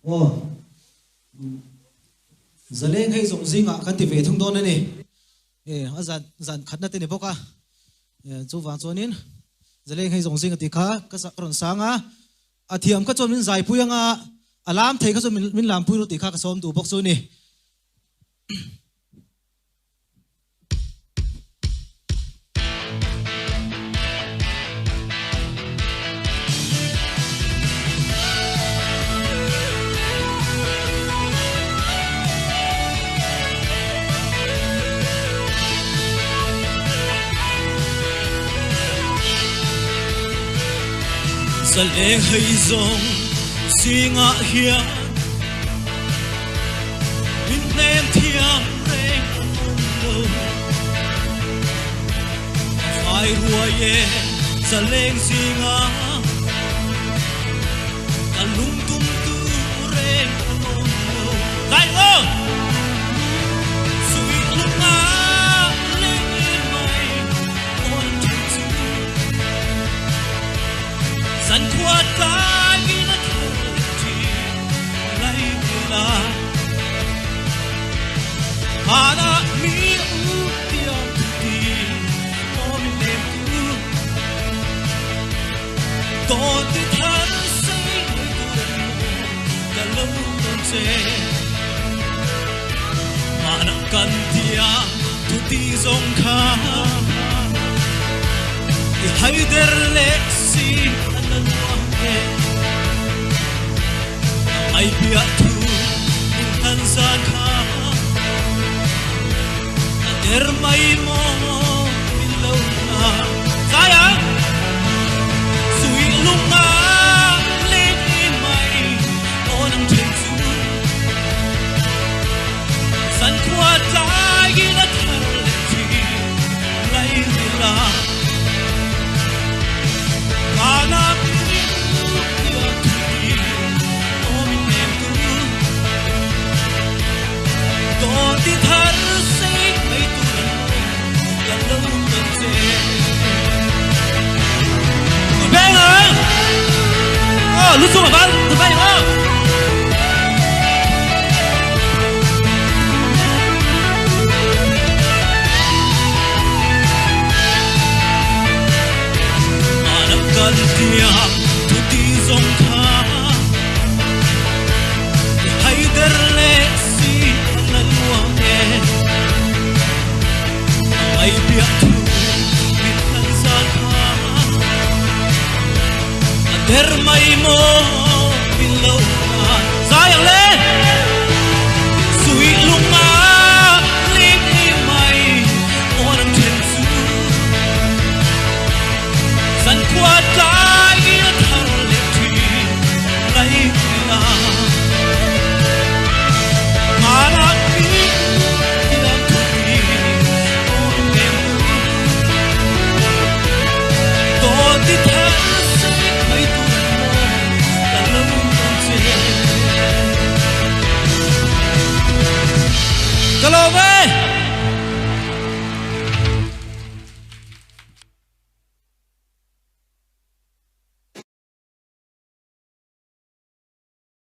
ô giờ lên hay dùng gì ngạ căn tỷ về thông đôn này ở dàn khát nát này bốc à chú vàng cho nín giờ lên hay dùng gì ngạ tỷ khá cái còn sáng á thiểm cái cho mình giải pui ngạ alarm thấy cái cho mình làm pui rồi tỷ khá cái xóm tủ bốc cho này giờ lên hay dùng gì ngạ hiền mình nên thiam rèn đâu phải hùa ye giờ lên gì ngạ ta lung tung tu rèn đâu lại ơ suy lung ngã lên mày ôn chân chữ sẵn qua ta ghi nó thôi chỉ lấy là Hana mi utiam ti o mi nem tu to ti than sei ta lo ton se mana kan tia tu ti zong kha ti haider le si anan wa ke ai bia tu in han san kha Ermai mo ilaw na sayang suy lung na lên mai o nang chen su san qua trái gina thar ti lai la ana pi ya ti o min nem tu to ti thar lúc xuống mà từ bay không mà nằm gần kia tu ti dòng tha hay der lệ si là luang e ai biết tu biết thân gian tha der mai mo below sayang le